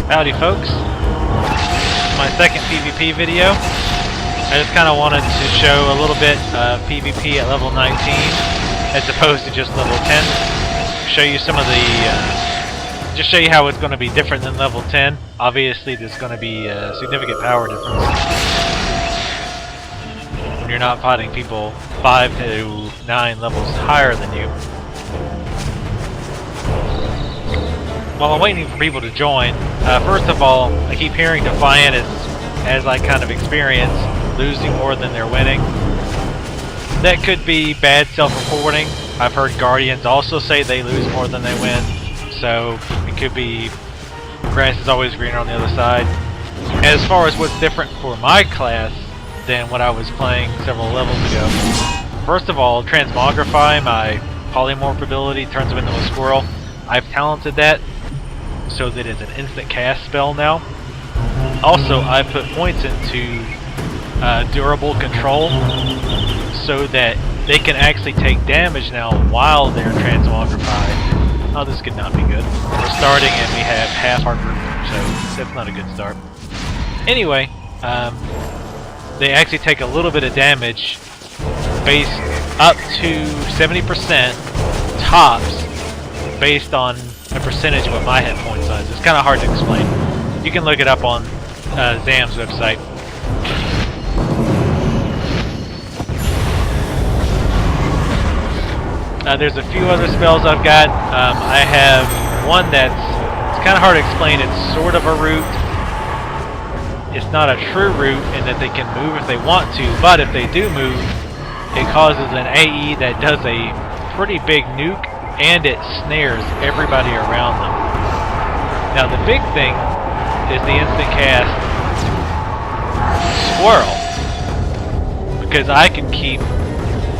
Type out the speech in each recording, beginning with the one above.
Howdy folks, this is my second PvP video. I just kind of wanted to show a little bit of PvP at level 19 as opposed to just level 10. Show you some of the, just show you how it's going to be different than level 10. Obviously there's going to be a significant power difference when you're not fighting people 5 to 9 levels higher than you. While I'm waiting for people to join, first of all, I keep hearing Defiant as I kind of experience, losing more than they're winning. That could be bad self-reporting. I've heard Guardians also say they lose more than they win, so it could be grass is always greener on the other side. As far as what's different for my class than what I was playing several levels ago, first of all, Transmogrify, my polymorph ability, turns them into a squirrel. I've talented that so that it's an instant cast spell now. Also, I put points into durable control so that they can actually take damage now while they're transmogrified. Oh, this could not be good. We're starting and we have half our group, so that's not a good start. Anyway, they actually take a little bit of damage based up to 70% tops based on a percentage of what my hit point size. It's kind of hard to explain. You can look it up on Zam's website. There's a few other spells I've got. I have one it's kind of hard to explain. It's sort of a root. It's not a true root in that they can move if they want to, but if they do move, it causes an AE that does a pretty big nuke, and it snares everybody around them. Now the big thing is the instant cast squirrel, because I can keep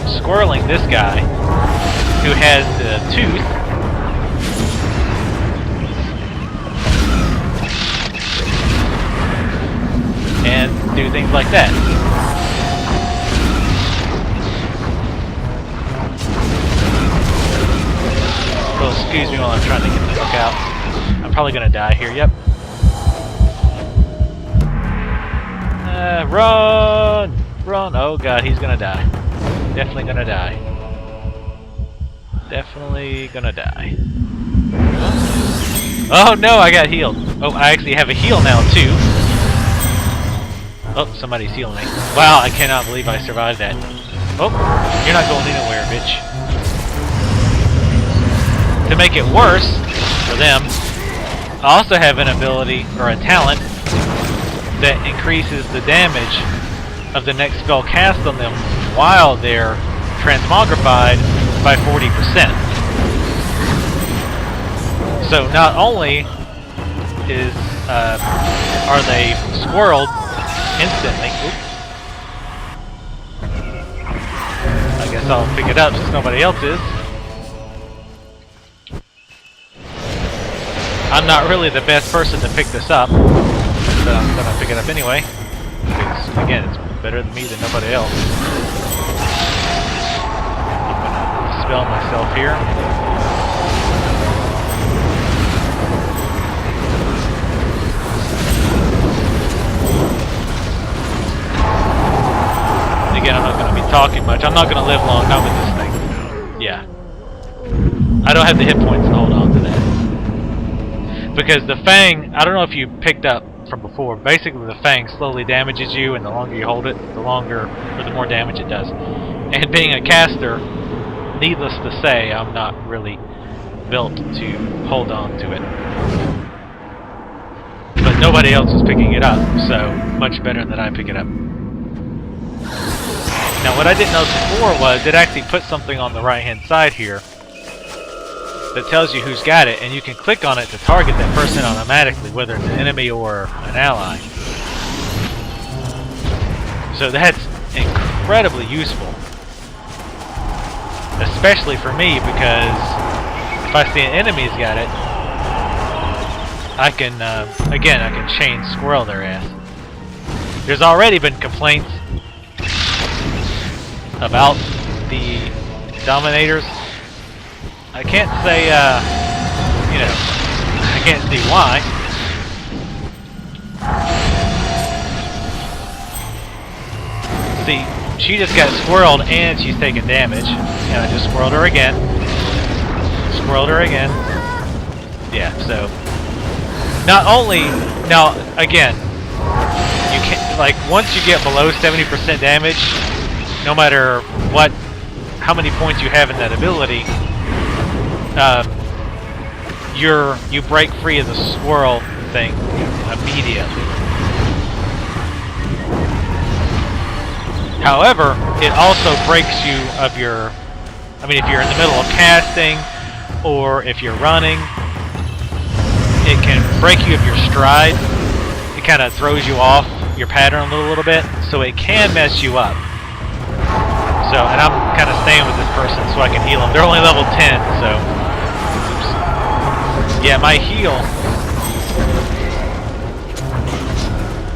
squirreling this guy who has the tooth and do things like that. So excuse me while I'm trying to get the fuck out. I'm probably gonna die here, yep. Run! Run! Oh god, he's gonna die. Definitely gonna die. Definitely gonna die. Oh no, I got healed. Oh, I actually have a heal now too. Oh, somebody's healing me. Wow, I cannot believe I survived that. Oh, you're not going anywhere, bitch. To make it worse for them, I also have an ability, or a talent, that increases the damage of the next spell cast on them while they're transmogrified by 40%. So not only are they squirreled instantly, I guess I'll pick it up since nobody else is. I'm not really the best person to pick this up, but I'm gonna pick it up anyway. Because, again, it's better than me than nobody else. I'm gonna dispel myself here. And again, I'm not gonna be talking much. I'm not gonna live long, not with this thing. Yeah. I don't have the hit points to hold on to that. Because the Fang, I don't know if you picked up from before, basically the Fang slowly damages you, and the longer you hold it, the more damage it does. And being a caster, needless to say, I'm not really built to hold on to it. But nobody else is picking it up, so much better than I pick it up. Now what I didn't notice before was it actually put something on the right hand side here that tells you who's got it, and you can click on it to target that person automatically, whether it's an enemy or an ally. So that's incredibly useful, especially for me, because if I see an enemy's got it, I can again, I can chain squirrel their ass. There's already been complaints about the Dominators. I can't say, you know, I can't see why. See, she just got squirreled and she's taking damage. And I just squirreled her again. Squirreled her again. Yeah, so not only now again, you can't, like, once you get below 70% damage, no matter how many points you have in that ability, you break free of the squirrel thing immediately. However, it also breaks you of your, I mean, if you're in the middle of casting or if you're running, it can break you of your stride. It kind of throws you off your pattern a little bit, so it can mess you up. So, and I'm kind of staying with this person so I can heal them. They're only level 10, so. Oops. Yeah, my heal.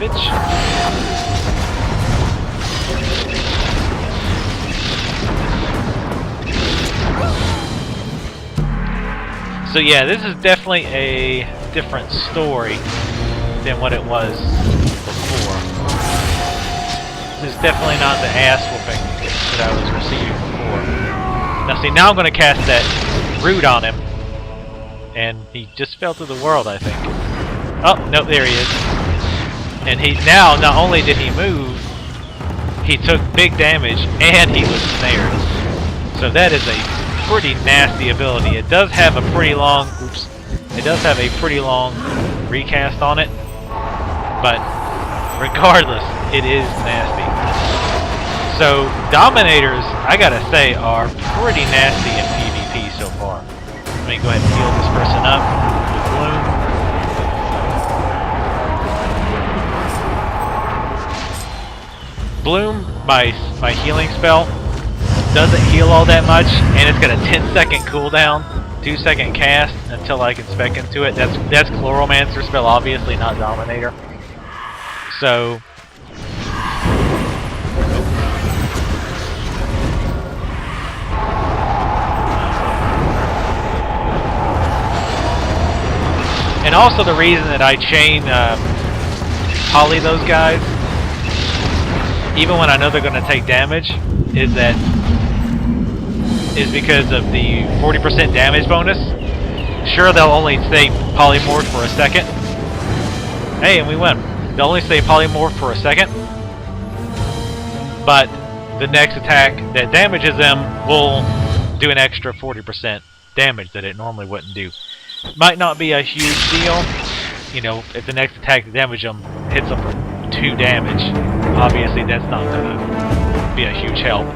Bitch. So yeah, this is definitely a different story than what it was before. This is definitely not the ass whooping that I was receiving before. Now see, now I'm going to cast that root on him, and he just fell to the world, I think. Oh, no, there he is. And he now, not only did he move, he took big damage, and he was snared. So that is a pretty nasty ability. It does have a pretty long, it does have a pretty long recast on it, but regardless, it is nasty. So Dominators, I gotta say, are pretty nasty in PvP so far. Let me go ahead and heal this person up with Bloom. Bloom, my healing spell, doesn't heal all that much, and it's got a 10-second cooldown, 2-second cast until I can spec into it. That's Chloromancer spell, obviously not Dominator. So and also the reason that I chain poly those guys, even when I know they're going to take damage, is because of the 40% damage bonus. Sure, they'll only stay polymorph for a second. Hey, and we win. They'll only stay polymorph for a second, but the next attack that damages them will do an extra 40% damage that it normally wouldn't do. Might not be a huge deal, you know, if the next attack to damage them hits them for 2 damage. Obviously, that's not gonna be a huge help.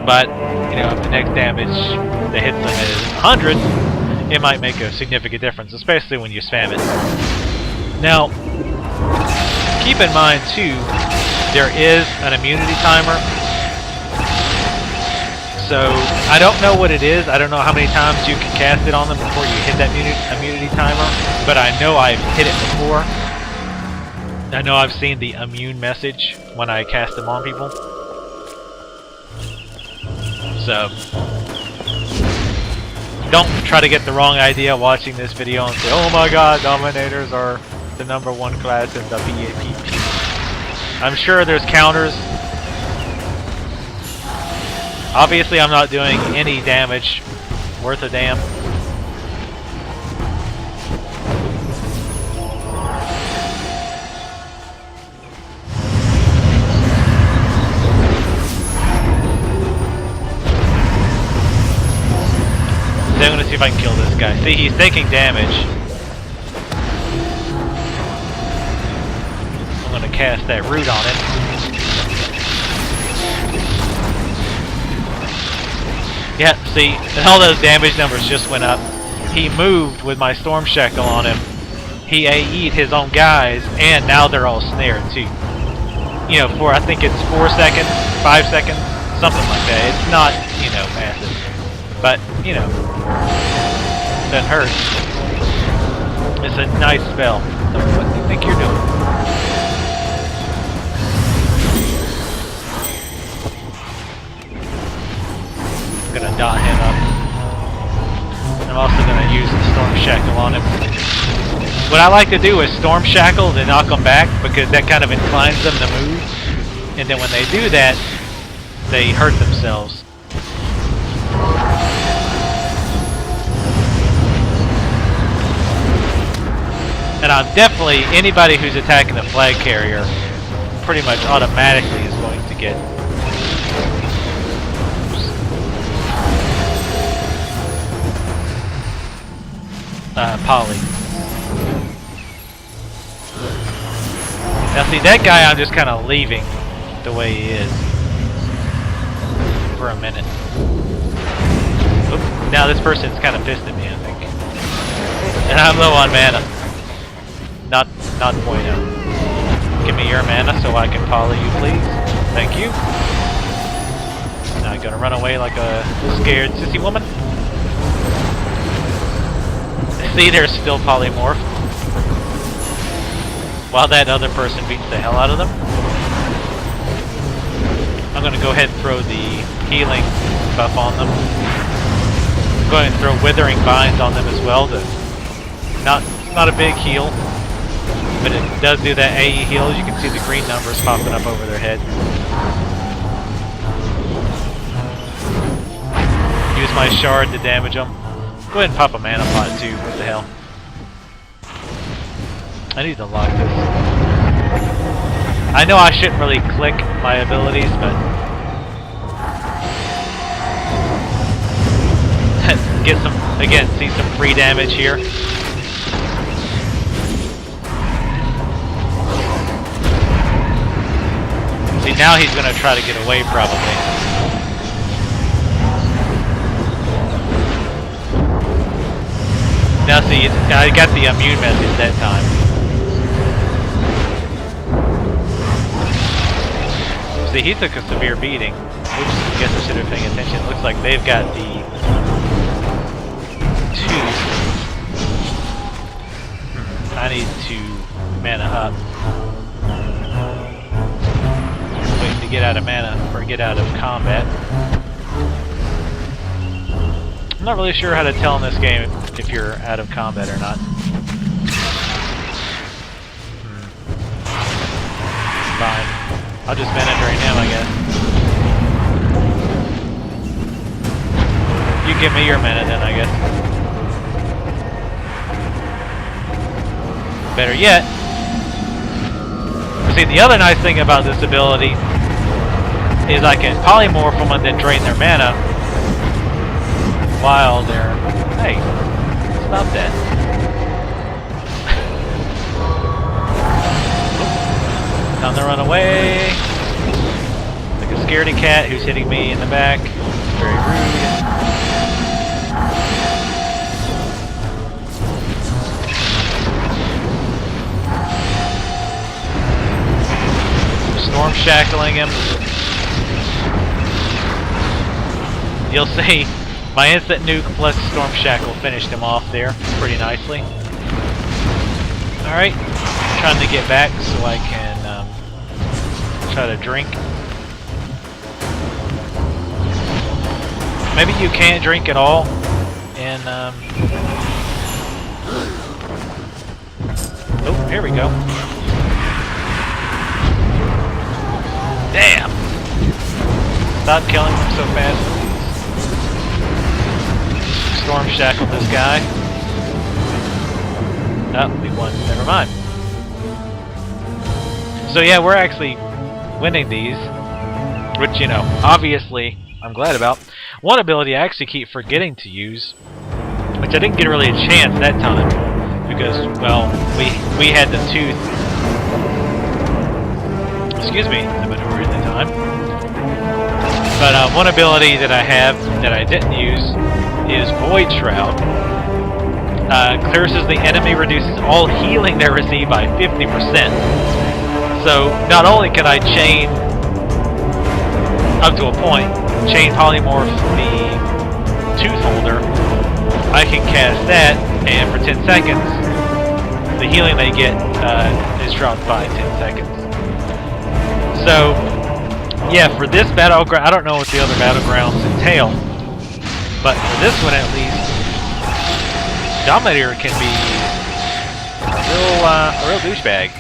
But, you know, if the next damage that hits them is 100, it might make a significant difference, especially when you spam it. Now, keep in mind, too, there is an immunity timer. So, I don't know what it is. I don't know how many times you can cast it on them before you hit that immunity timer. But I know I've hit it before. I know I've seen the immune message when I cast them on people. So, don't try to get the wrong idea watching this video and say, oh my god, Dominators are the #1 class in the PvP. I'm sure there's counters. Obviously, I'm not doing any damage worth a damn. So I'm gonna see if I can kill this guy. See, he's taking damage. I'm gonna cast that root on him. Yeah, see, and all those damage numbers just went up. He moved with my storm shackle on him. He AE'd his own guys, and now they're all snared too. You know, for I think it's 4 seconds, 5 seconds, something like that. It's not, you know, massive, but you know, doesn't hurt. It's a nice spell. So what do you think you're doing? Gonna dot him up. I'm also gonna use the Storm Shackle on him. What I like to do is Storm Shackle to knock them back, because that kind of inclines them to move. And then when they do that, they hurt themselves. And I'm definitely, anybody who's attacking the flag carrier pretty much automatically is going to get poly. Now see, that guy I'm just kind of leaving the way he is for a minute. Oop, now this person's kind of pissed at me, I think. And I'm low on mana. Not bueno. Give me your mana so I can poly you, please. Thank you. Now I'm gonna run away like a scared sissy woman. See, they're still polymorphed. While that other person beats the hell out of them. I'm gonna go ahead and throw the healing buff on them. I'm going to throw withering vines on them as well. Not a big heal, but it does do that AE heal. You can see the green numbers popping up over their head. Use my shard to damage them. Go ahead and pop a mana pot too. What the hell? I need to lock this. I know I shouldn't really click my abilities, but get some, again, see some free damage here. See, now he's going to try to get away probably. Now see, I got the immune message that time. See, he took a severe beating. Oops, I guess I should have been paying attention. Looks like they've got the tooth. I need to mana up. Waiting to get out of mana, or get out of combat. I'm not really sure how to tell in this game if you're out of combat or not. Fine. I'll just mana drain him, I guess. You give me your mana then, I guess. Better yet. See, the other nice thing about this ability is I can polymorph them and then drain their mana while they're... Hey, stop that. Time to run away. Like a scaredy cat who's hitting me in the back. Very rude. Storm shackling him. You'll see my instant nuke plus storm shackle finished him off there pretty nicely. Alright, trying to get back so I can try to drink. Maybe you can't drink at all, and oh, here we go. Damn! Stop killing them so fast. Storm shackle this guy. Oh, we won. Never mind. So yeah, we're actually winning these, which, you know, obviously I'm glad about. One ability I actually keep forgetting to use, which I didn't get really a chance that time because, well, we had the tooth, excuse me, the maneuver at the time. But one ability that I have that I didn't use is Void Shroud. Clears the enemy, reduces all healing they receive by 50%. So not only can I chain up to a point, chain polymorph the tooth holder, I can cast that, and for 10 seconds, the healing they get is dropped by 10 seconds. So, yeah, for this battleground, I don't know what the other battlegrounds entail, but for this one at least, Dominator can be a real douchebag.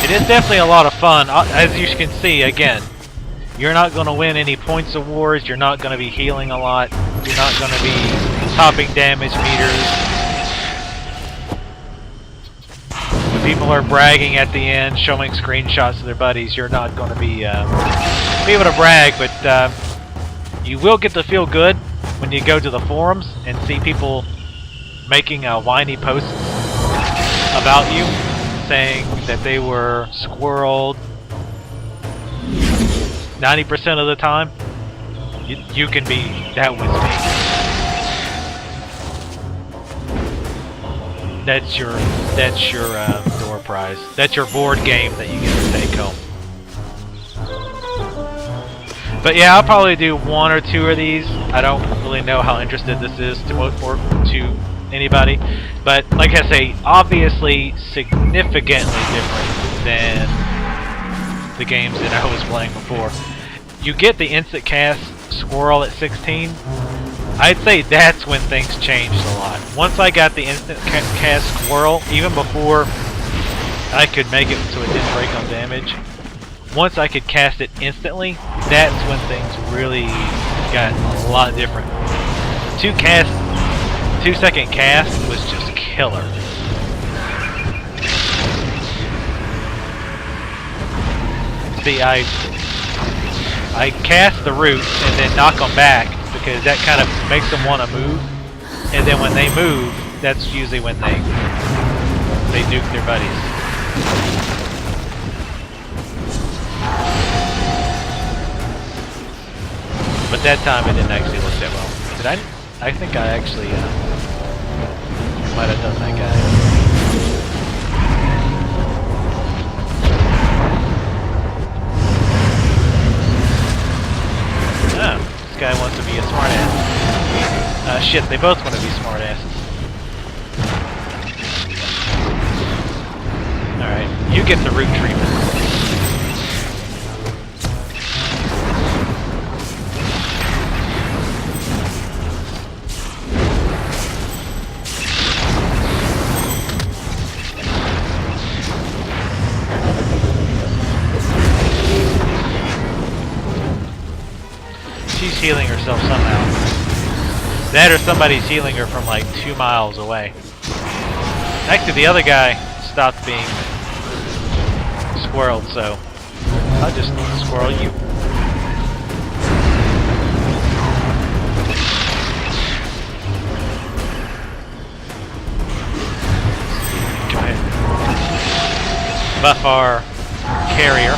It is definitely a lot of fun. As you can see, again, you're not going to win any points awards. You're not going to be healing a lot. You're not going to be topping damage meters. When people are bragging at the end, showing screenshots of their buddies, you're not going to be able to brag, but you will get to feel good when you go to the forums and see people making whiny posts about you, saying that they were squirreled 90% of the time. You can be, that was me. That's your door prize. That's your board game that you get to take home. But yeah, I'll probably do 1 or 2 of these. I don't really know how interested this is to anybody. But like I say, obviously significantly different than the games that I was playing before. You get the instant cast squirrel at 16. I'd say that's when things changed a lot. Once I got the instant cast squirrel, even before I could make it so it didn't break on damage, once I could cast it instantly, that's when things really got a lot different. 2-second cast was just killer. See, I cast the roots and then knock them back because that kind of makes them want to move. And then when they move, that's usually when they nuke their buddies. But that time it didn't actually look that well. Did I think I actually might have done that guy. Oh, this guy wants to be a smartass. Shit, they both want to be smartasses. Alright, you get the root treatment. She's healing herself somehow. That or somebody's healing her from like 2 miles away. Actually, the other guy stopped being squirreled, so I'll just squirrel you. Go ahead. Buff our carrier.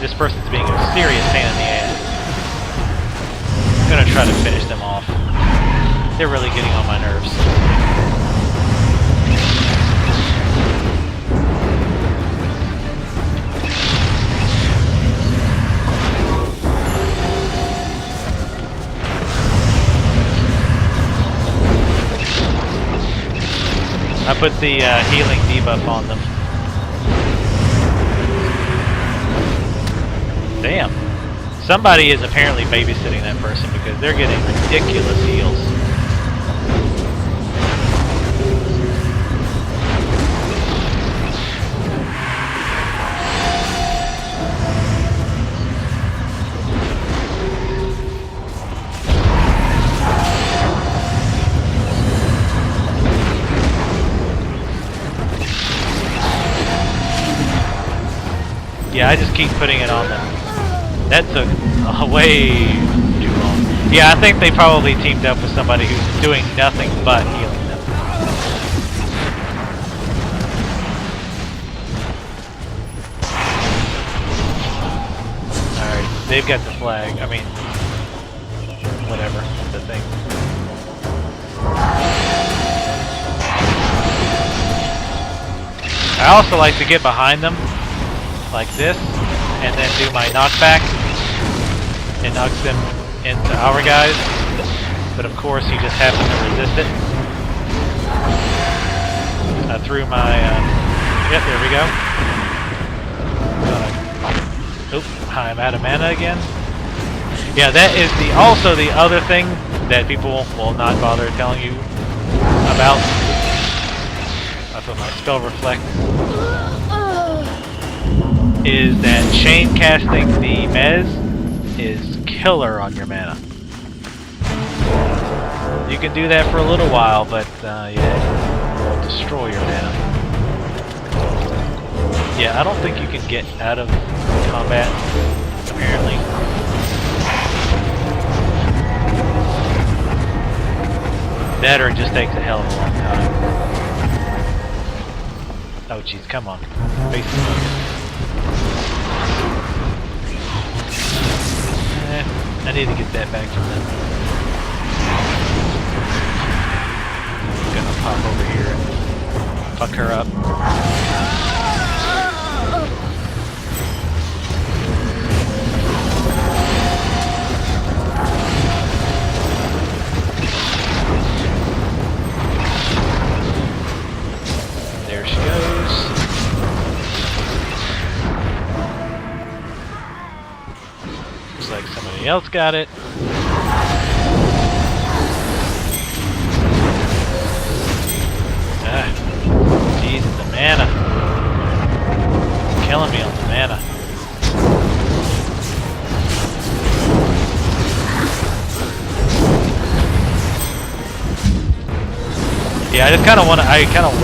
This person's being a serious pain in the ass. I'm gonna try to finish them off. They're really getting on my nerves. I put the healing debuff on them. Damn. Somebody is apparently babysitting that person because they're getting ridiculous heals. Yeah, I just keep putting it on them. That took way too long. Yeah, I think they probably teamed up with somebody who's doing nothing but healing them. Alright, they've got the flag. I mean, whatever, the thing. I also like to get behind them, like this, and then do my knockback. It knocks them into our guys, but of course he just happened to resist it. I threw my, yep, there we go. Oop, I'm out of mana again. Yeah, that is also the other thing that people will not bother telling you about. I put my spell reflect. is that chain casting the mez is killer on your mana. You can do that for a little while, but yeah, it will destroy your mana. Yeah, I don't think you can get out of combat, apparently. That or it just takes a hell of a long time. Oh jeez, come on. Face the focus. I need to get that back from them. I'm gonna pop over here and fuck her up. There she goes. Looks like somebody else got it. Jeez, the mana. Killing me on the mana. Yeah, I kind of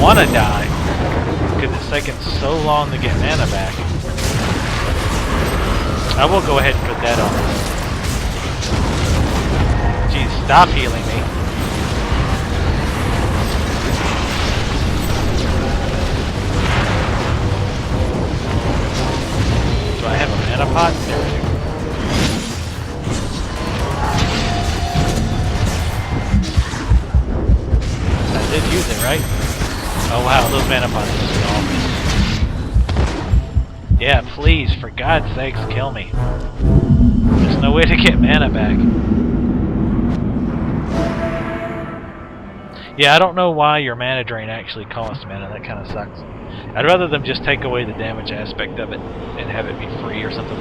want to die because it's taking so long to get mana back. I will go ahead and put that on. Jeez, stop healing me. Do I have a mana pot? There we go. I did use it, right? Oh wow, those mana pots are gone. Yeah, please, for God's sakes, kill me. There's no way to get mana back. Yeah, I don't know why your mana drain actually costs mana. That kind of sucks. I'd rather them just take away the damage aspect of it and have it be free or something.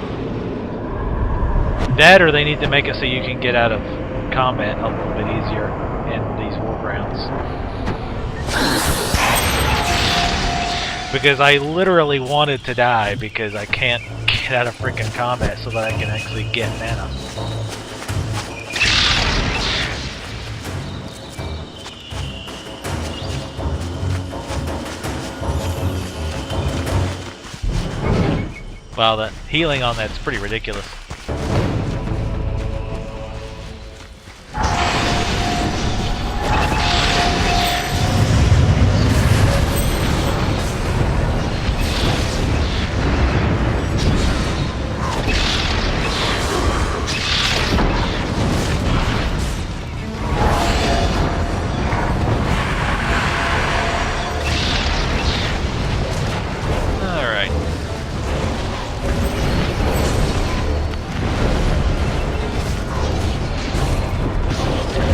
That or they need to make it so you can get out of combat a little bit easier in these war grounds. Because I literally wanted to die because I can't get out of freaking combat so that I can actually get mana. Wow, that healing on that's pretty ridiculous.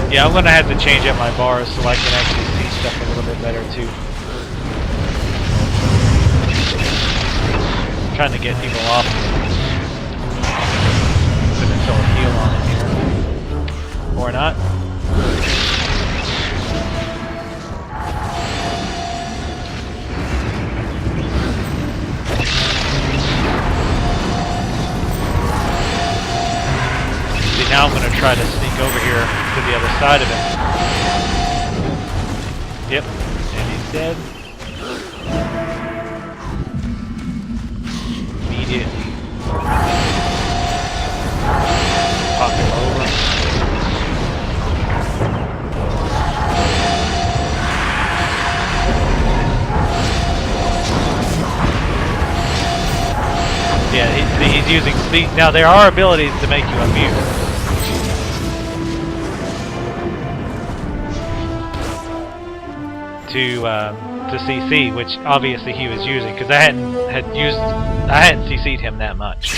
Yeah, I'm gonna have to change up my bars so I can actually see stuff a little bit better too. I'm trying to get people off. Gonna throw a heal on it here. Or not. See, now I'm gonna try to sneak over here to the other side of him. Yep, and he's dead. Immediately. Pop him over. Yeah, he's using speed. Now there are abilities to make you immune. To CC, which obviously he was using because I hadn't CC'd him that much.